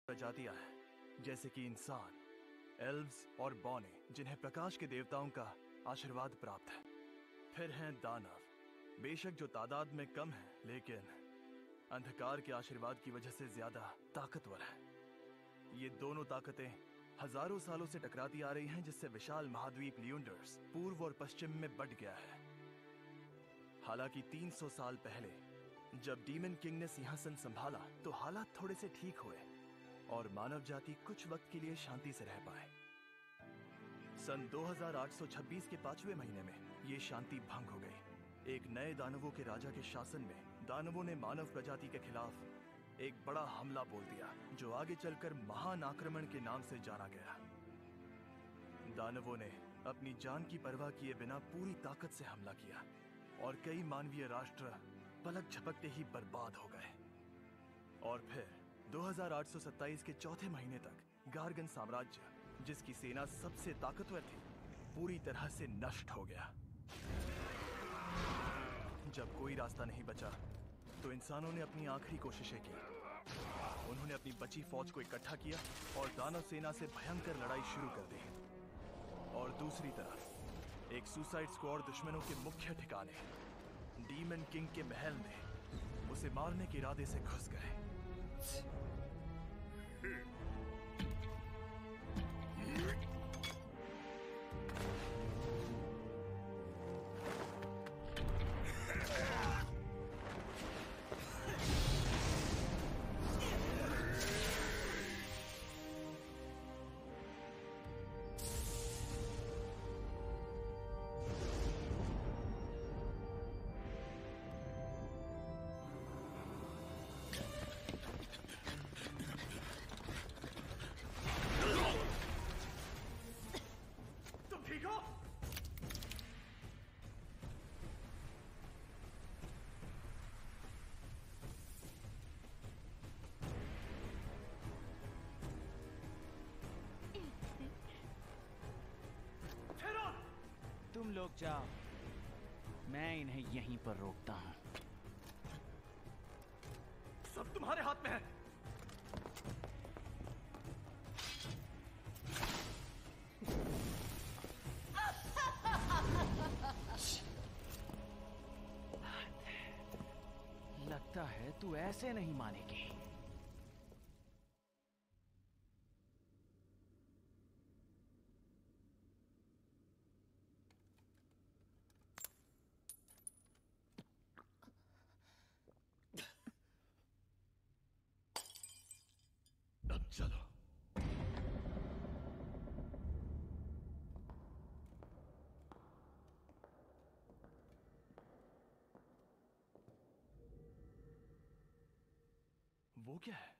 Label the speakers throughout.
Speaker 1: प्रजातियां हैं, जैसे कि इंसान, एल्व्स और बौने, जिन्हें प्रकाश के देवताओं का आशीर्वाद प्राप्त है। फिर हैं दानव, बेशक जो तादाद में कम हैं, लेकिन अंधकार के आशीर्वाद की वजह से ज्यादा ताकतवर हैं। ये दोनों ताकतें हजारों सालों से टकराती आ रही हैं, जिससे विशाल महाद्वीप लियोंडर्स पूर्व और पश्चिम में बंट गया है। हालांकि 300 साल पहले जब डीमन किंग ने सिंहासन संभाला तो हालात थोड़े से ठीक हुए और मानव जाति कुछ वक्त के लिए शांति से रह पाए। सन 2826 के 5वें महीने में ये शांति भंग हो गई। एक नए दानवों के राजा के शासन में दानवों ने मानव प्रजाति के खिलाफ एक बड़ा हमला बोल दिया, जो आगे चलकर महान आक्रमण के नाम से जाना गया। दानवों ने अपनी जान की परवाह किए बिना पूरी ताकत से हमला किया और कई मानवीय राष्ट्र पलक झपकते ही बर्बाद हो गए। और फिर 2827 के चौथे महीने तक गार्गन साम्राज्य, जिसकी सेना सबसे ताकतवर थी, पूरी तरह से नष्ट हो गया। जब कोई रास्ता नहीं बचा तो इंसानों ने अपनी आखिरी कोशिशें की। उन्होंने अपनी बची फौज को इकट्ठा किया और दानव सेना से भयंकर लड़ाई शुरू कर दी। और दूसरी तरफ एक सुसाइड स्क्वाड दुश्मनों के मुख्य ठिकाने डीमन किंग के महल में उसे मारने के इरादे से घुस गए।
Speaker 2: ठीक हो?
Speaker 3: तुम लोग जाओ, मैं इन्हें यहीं पर रोकता हूं।
Speaker 1: सब तुम्हारे हाथ में है।
Speaker 3: लगता है तू ऐसे नहीं मानेगी।
Speaker 1: अब चलो। वो क्या है?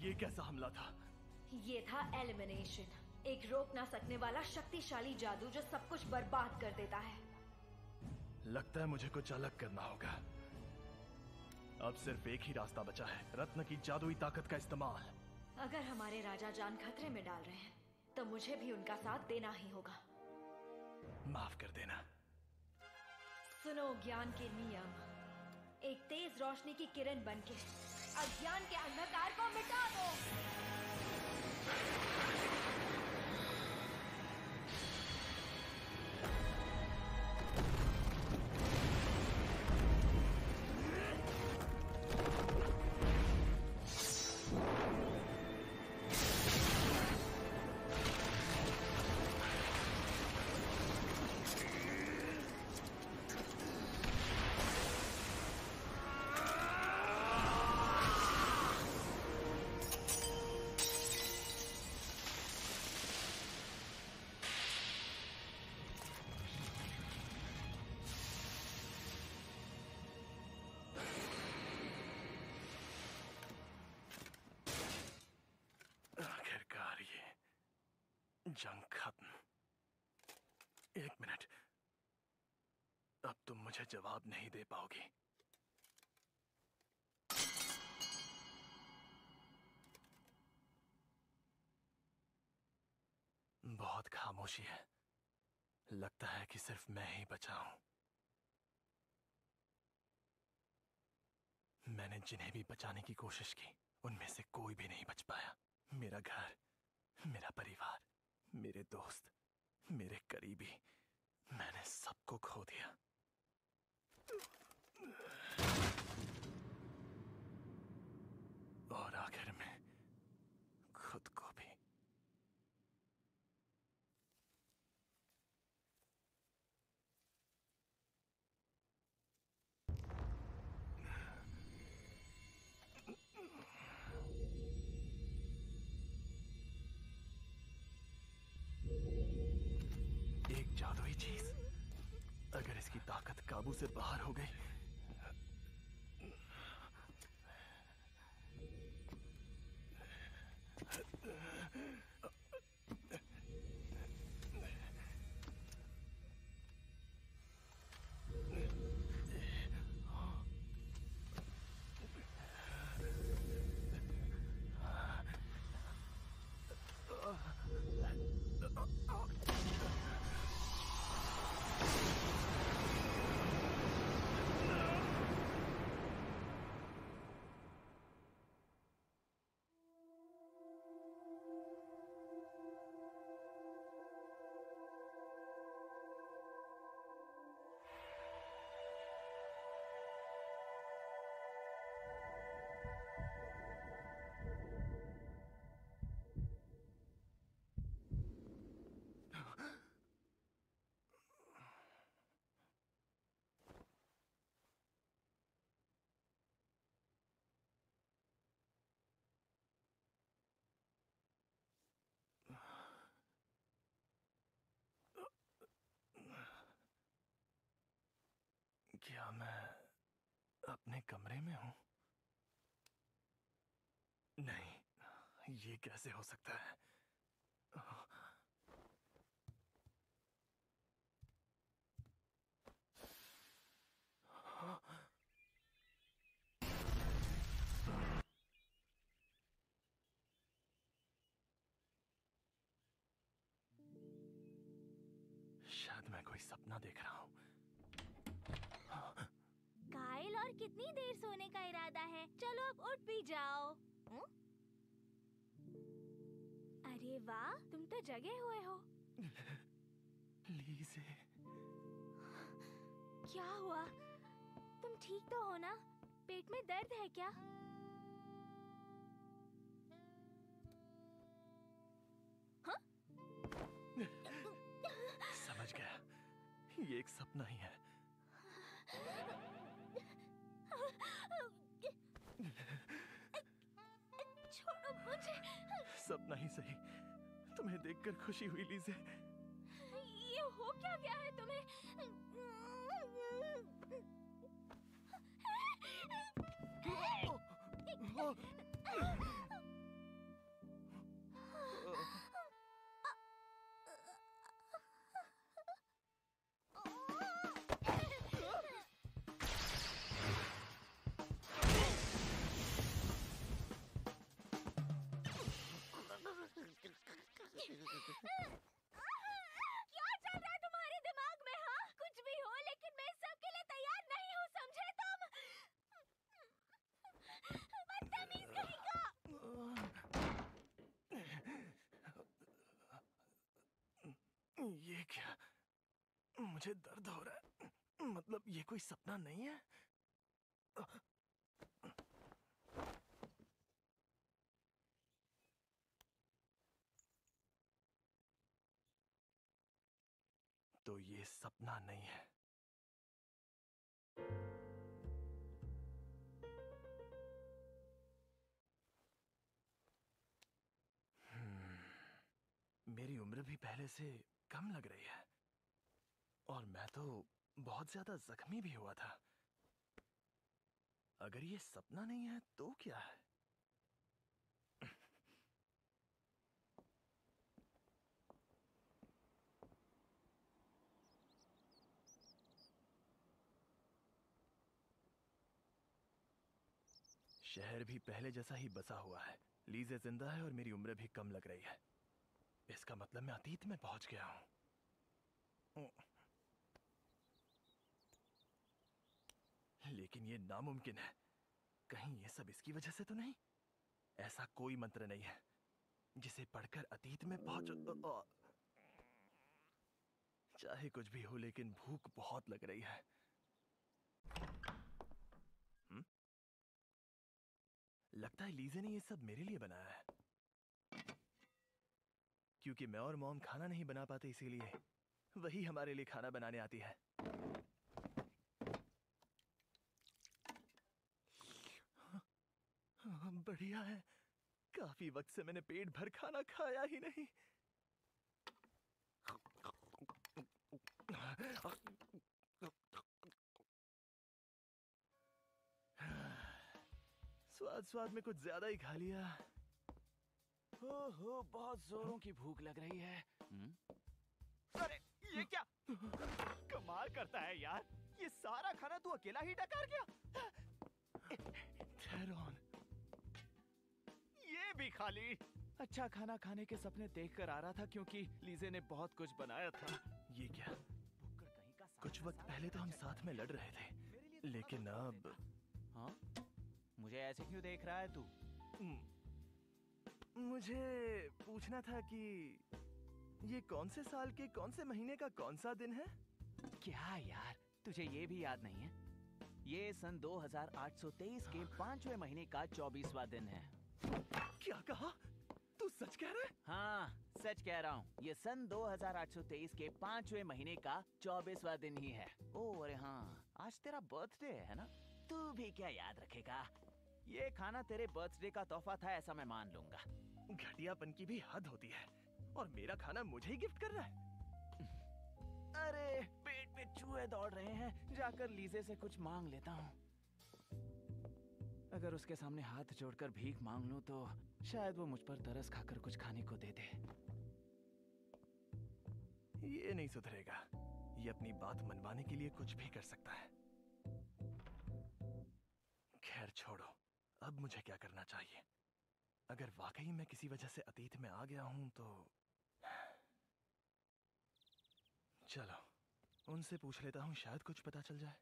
Speaker 1: ये कैसा हमला था?
Speaker 4: ये था एलिमिनेशन, एक रोक ना सकने वाला शक्तिशाली जादू जो सब कुछ बर्बाद कर देता है।
Speaker 1: लगता है मुझे कुछ अलग करना होगा। अब सिर्फ एक ही रास्ता बचा है, रत्न की जादुई ताकत का इस्तेमाल।
Speaker 4: अगर हमारे राजा जान खतरे में डाल रहे हैं तो मुझे भी उनका साथ देना ही होगा।
Speaker 1: माफ कर देना।
Speaker 4: सुनो ज्ञान के नियम, एक तेज रोशनी की किरण बनके अज्ञान के अंधकार को मिटा दो।
Speaker 1: जंग खत्म। एक मिनट, अब तुम मुझे जवाब नहीं दे पाओगी। बहुत खामोशी है। लगता है कि सिर्फ मैं ही बचा हूं। मैंने जिन्हें भी बचाने की कोशिश की, उनमें से कोई भी नहीं बच पाया। मेरा घर, मेरा परिवार, मेरे दोस्त, मेरे करीबी, मैंने सबको खो दिया। और आखिर में खुद को भी। एक जादुई चीज, अगर इसकी ताकत काबू से बाहर हो गई, क्या मैं अपने कमरे में हूं? नहीं, ये कैसे हो सकता है? शायद मैं कोई सपना देख रहा हूं।
Speaker 2: काइल, और कितनी देर सोने का इरादा है? चलो अब उठ भी जाओ। अरे वाह, तुम तो जगे हुए हो।
Speaker 1: लीज़े,
Speaker 2: क्या हुआ? तुम ठीक तो हो ना? पेट में दर्द है क्या? हाँ?
Speaker 1: समझ गया, ये एक सपना ही है।
Speaker 2: छोड़ो मुझे।
Speaker 1: सपना ही सही, तुम्हें देखकर खुशी हुई लीज़े।
Speaker 2: ये हो क्या गया है तुम्हें? क्या चल रहा है तुम्हारे दिमाग में? हाँ, कुछ भी हो, लेकिन मैं सबके लिए तैयार नहीं हूँ, समझे तुम?
Speaker 1: ये क्या? मुझे दर्द हो रहा है। मतलब ये कोई सपना नहीं है? तो ये सपना नहीं है। मेरी उम्र भी पहले से कम लग रही है और मैं तो बहुत ज्यादा जख्मी भी हुआ था। अगर ये सपना नहीं है तो क्या है? शहर भी पहले जैसा ही बसा हुआ है। लीजे जिंदा है और मेरी उम्र भी कम लग रही है। इसका मतलब मैं अतीत में पहुंच गया हूं। लेकिन ये नामुमकिन है। कहीं ये सब इसकी वजह से तो नहीं? ऐसा कोई मंत्र नहीं है जिसे पढ़कर अतीत में पहुंच। चाहे कुछ भी हो, लेकिन भूख बहुत लग रही है। लगता है लीजे ने ये सब मेरे लिए बनाया है। क्योंकि मैं और मॉम खाना नहीं बना पाते, इसीलिए वही हमारे लिए खाना बनाने आती है। बढ़िया है। काफी वक्त से मैंने पेट भर खाना खाया ही नहीं। स्वाद स्वाद में कुछ ज्यादा ही खा लिया।
Speaker 3: ओहो, बहुत जोरों की भूख लग रही है। अरे ये क्या? कमाल करता है यार, ये सारा खाना तू अकेला ही डकार गया।
Speaker 1: थेरॉन,
Speaker 3: ये भी खाली। अच्छा खाना खाने के सपने देखकर आ रहा था क्योंकि लीजे ने बहुत कुछ बनाया था।
Speaker 1: ये क्या? कुछ वक्त पहले तो हम साथ में लड़ रहे थे, लेकिन अब।
Speaker 3: हाँ? मुझे ऐसे क्यों देख रहा है तू?
Speaker 1: मुझे पूछना था कि ये कौन से साल के कौन से महीने का कौन सा दिन है?
Speaker 3: क्या यार, तुझे ये भी याद नहीं है? ये सन 2823 के 5वें महीने का 24वां दिन है।
Speaker 1: क्या कहा? तू सच कह रहा है?
Speaker 3: हाँ, सच कह रहा हूँ। ये सन 2823 के 5वें महीने का 24वां दिन ही है। ओह अरे हाँ, आज तेरा बर्थडे है ना? तू भी क्या याद रखेगा? ये खाना तेरे बर्थडे का तोहफा था, ऐसा मैं मान लूंगा।
Speaker 1: घटियापन की भी हद होती है, और मेरा खाना मुझे ही गिफ्ट कर रहा है।
Speaker 3: अरे पेट में चूहे दौड़ रहे हैं, जाकर लीजे से कुछ मांग लेता हूँ। अगर उसके सामने हाथ जोड़कर भीख मांग लूं तो शायद वो मुझ पर तरस खाकर कुछ खाने को दे दे।
Speaker 1: ये नहीं सुधरेगा। ये अपनी बात मनवाने के लिए कुछ भी कर सकता है। खैर छोड़ो, अब मुझे क्या करना चाहिए? अगर वाकई मैं किसी वजह से अतीत में आ गया हूं तो चलो उनसे पूछ लेता हूं, शायद कुछ पता चल जाए।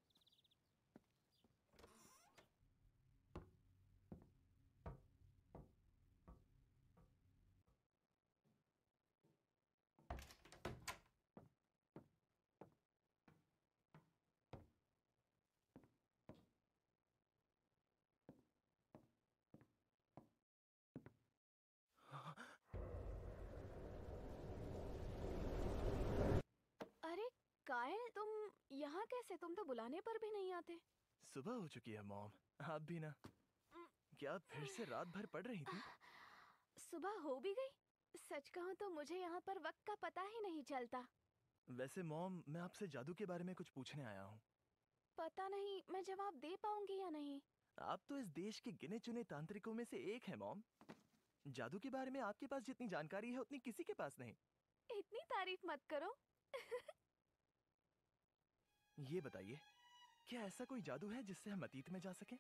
Speaker 5: अरे कायल, तुम यहाँ कैसे? तुम तो बुलाने पर भी नहीं आते।
Speaker 1: सुबह हो चुकी है मॉम, आप भी ना। क्या आप फिर से रात भर पढ़ रही थी?
Speaker 5: सुबह हो भी गई। सच कहूँ तो मुझे यहाँ पर वक्त का पता ही नहीं चलता।
Speaker 1: वैसे मॉम, मैं आपसे जादू के बारे में कुछ पूछने आया हूँ।
Speaker 5: पता नहीं मैं जवाब दे पाऊंगी या नहीं।
Speaker 1: आप तो इस देश के गिने चुने तांत्रिकों में से एक हैं मॉम। जादू के बारे में आपके पास जितनी जानकारी है उतनी किसी के पास नहीं।
Speaker 5: इतनी तारीफ मत करो।
Speaker 1: ये बताइए, क्या ऐसा कोई जादू है जिससे हम अतीत में जा सकें?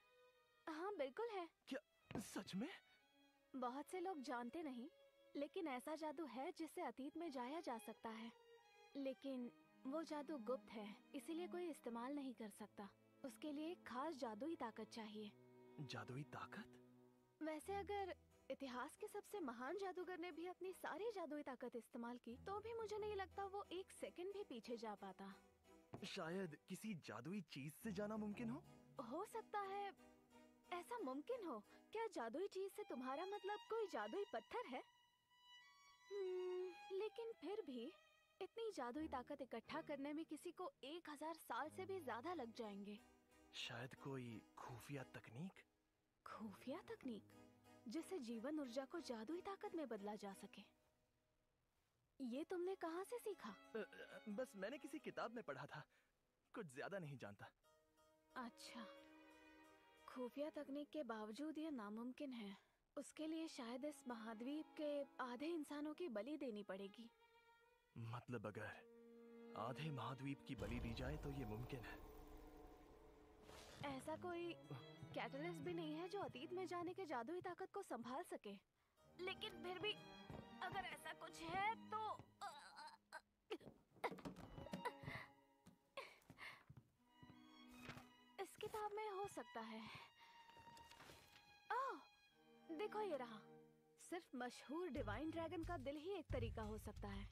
Speaker 5: हाँ बिल्कुल है।
Speaker 1: क्या सच में?
Speaker 5: बहुत से लोग जानते नहीं, लेकिन ऐसा जादू है जिससे अतीत में जाया जा सकता है। लेकिन वो जादू गुप्त है, इसीलिए कोई इस्तेमाल नहीं कर सकता। उसके लिए एक खास जादुई ताकत चाहिए।
Speaker 1: जादुई ताकत?
Speaker 5: वैसे अगर इतिहास के सबसे महान जादूगर ने भी अपनी सारी जादुई ताकत इस्तेमाल की, तो भी मुझे नहीं लगता वो एक सेकंड भी पीछे जा पाता।
Speaker 1: शायद किसी जादुई चीज से जाना मुमकिन
Speaker 5: हो सकता है ऐसा मुमकिन हो। क्या जादुई चीज से तुम्हारा मतलब कोई जादुई पत्थर है? लेकिन फिर भी इतनी जादुई ताकत इकट्ठा करने में किसी को 1000 साल से भी ज्यादा लग जाएंगे।
Speaker 1: शायद कोई खुफिया तकनीक।
Speaker 5: खुफिया तकनीक जिससे जीवन ऊर्जा को जादुई ताकत में बदला जा सके। ये तुमने कहाँ से सीखा?
Speaker 1: बस मैंने किसी किताब में पढ़ा था, कुछ ज्यादा नहीं जानता।
Speaker 5: अच्छा, खुफिया तकनीक के बावजूद ये नामुमकिन है। उसके लिए शायद इस महाद्वीप के आधे इंसानों की बलि देनी पड़ेगी।
Speaker 1: मतलब अगर आधे महाद्वीप की बलि दी जाए तो ये मुमकिन है।
Speaker 5: ऐसा कोई कैटलिस्ट भी नहीं है जो अतीत में जाने के जादुई ताकत को संभाल सके। लेकिन फिर भी अगर ऐसा कुछ है तो इस किताब में हो सकता है। ओह, देखो ये रहा। सिर्फ मशहूर डिवाइन ड्रैगन का दिल ही एक तरीका हो सकता है।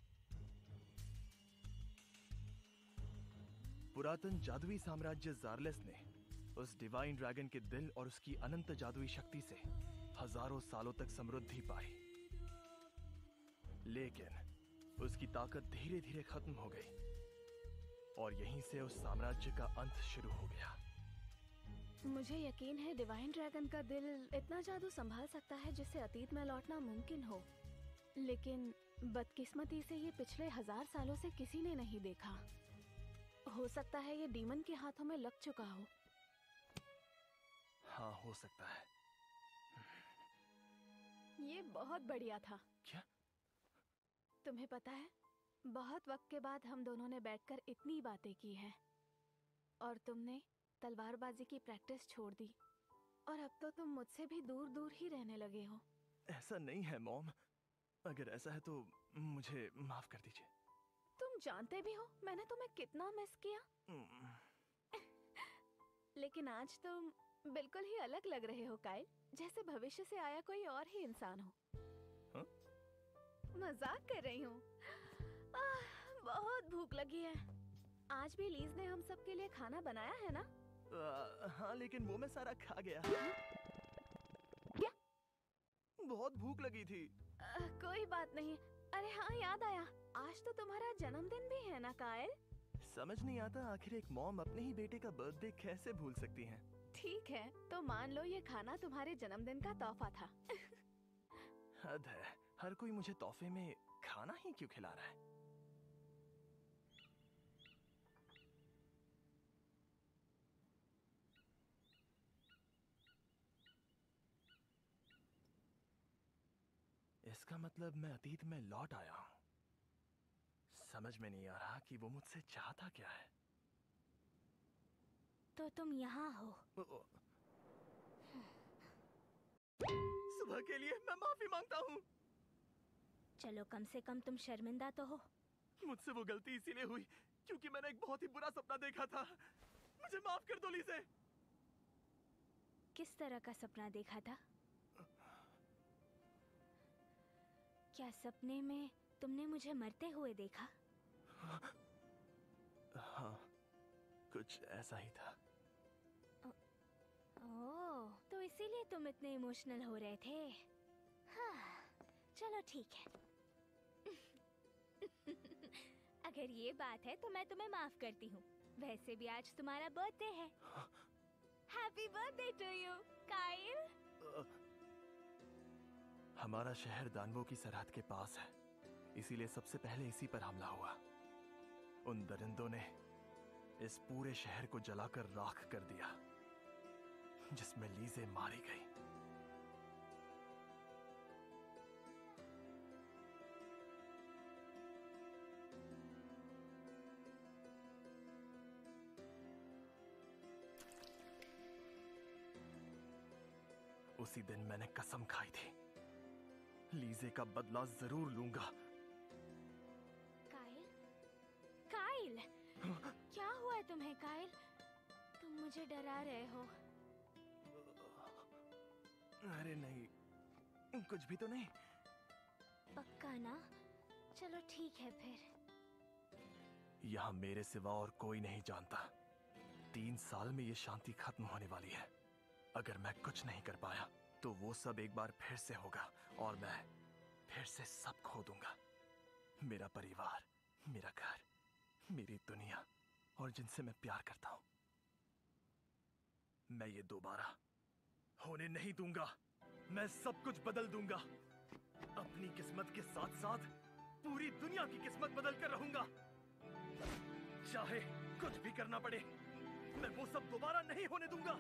Speaker 1: पुरातन जादुई साम्राज्य ज़ारलेस ने उस डिवाइन ड्रैगन के दिल और उसकी अनंत जादुई शक्ति से हजारों सालों तक समृद्धि पाई, लेकिन उसकी ताकत धीरे धीरे खत्म हो गई और यहीं से उस साम्राज्य का अंत शुरू हो गया।
Speaker 5: मुझे यकीन है डिवाइन ड्रैगन का दिल इतना जादू संभाल सकता है जिससे अतीत में लौटना मुमकिन हो, लेकिन बदकिस्मती से ये पिछले 1000 सालों से किसी ने नहीं देखा। हो सकता है ये डीमन के हाथों में लग चुका हो।
Speaker 1: हाँ, हो सकता है।
Speaker 5: ये बहुत बढ़िया था।
Speaker 1: क्या?
Speaker 5: तुम्हें पता है, बहुत वक्त के बाद हम दोनों ने बैठकर इतनी बातें की हैं, और तुमने तलवारबाजी की प्रैक्टिस छोड़ दी, और अब तो तुम मुझसे भी दूर दूर ही रहने लगे हो।
Speaker 1: ऐसा नहीं है मॉम। अगर ऐसा है तो मुझे माफ कर दीजिए।
Speaker 5: तुम जानते भी हो मैंने तुम्हें कितना मिस किया। लेकिन आज तुम बिल्कुल ही अलग लग रहे हो काइल, जैसे भविष्य से आया कोई और ही इंसान हो।
Speaker 1: हाँ?
Speaker 5: मजाक कर रही हूँ। बहुत भूख लगी है। आज भी लीज ने हम सब के लिए खाना बनाया है ना?
Speaker 1: हाँ, लेकिन वो मैं सारा खा गया।
Speaker 5: क्या?
Speaker 1: बहुत भूख लगी थी।
Speaker 5: कोई बात नहीं। अरे हाँ, याद आया, आज तो तुम्हारा जन्मदिन भी है ना काइल?
Speaker 1: समझ नहीं आता आखिर एक मॉम अपने ही बेटे का बर्थडे कैसे भूल सकती हैं।
Speaker 5: ठीक है, तो मान लो ये खाना तुम्हारे जन्मदिन का तोहफा था।
Speaker 1: हद है, हर कोई मुझे तोहफे में खाना ही क्यों खिला रहा है? इसका मतलब मैं अतीत में लौट आया हूँ। समझ में नहीं आ रहा कि वो मुझसे चाहता क्या है।
Speaker 2: तो तुम यहाँ हो।
Speaker 1: सुबह के लिए मैं माफी मांगता हूँ।
Speaker 2: चलो, कम से कम तुम शर्मिंदा तो हो।
Speaker 1: मुझसे वो गलती इसीलिए हुई क्योंकि मैंने एक बहुत ही बुरा सपना देखा था। मुझे माफ कर दो लीज़े।
Speaker 2: किस तरह का सपना देखा था? क्या सपने में तुमने मुझे मरते हुए देखा?
Speaker 1: हाँ, कुछ ऐसा ही था।
Speaker 2: ओह, तो इसीलिए तुम इतने इमोशनल हो रहे थे। हाँ, चलो ठीक है। अगर ये बात है तो मैं तुम्हें माफ करती हूँ। वैसे भी आज तुम्हारा बर्थडे है। Happy birthday to you, Kyle.
Speaker 1: हमारा शहर दानवों की सरहद के पास है, इसीलिए सबसे पहले इसी पर हमला हुआ। उन दरिंदों ने इस पूरे शहर को जलाकर राख कर दिया, जिसमें लीज़े मारी गई। उसी दिन मैंने कसम खाई थी, लीज़े का बदला जरूर लूंगा।
Speaker 2: काइल, काइल, क्या हुआ है तुम्हें काइल? तुम मुझे डरा रहे हो।
Speaker 1: अरे नहीं, कुछ भी तो नहीं।
Speaker 2: पक्का ना? चलो ठीक है फिर।
Speaker 1: यहाँ मेरे सिवा और कोई नहीं जानता। 3 साल में ये शांति खत्म होने वाली है। अगर मैं कुछ नहीं कर पाया तो वो सब एक बार फिर से होगा और मैं फिर से सब खो दूंगा। मेरा परिवार, मेरा घर, मेरी दुनिया और जिनसे मैं प्यार करता हूं। मैं ये दोबारा होने नहीं दूंगा। मैं सब कुछ बदल दूंगा। अपनी किस्मत के साथ साथ पूरी दुनिया की किस्मत बदल कर रहूंगा। चाहे कुछ भी करना पड़े, मैं वो सब दोबारा नहीं होने दूंगा।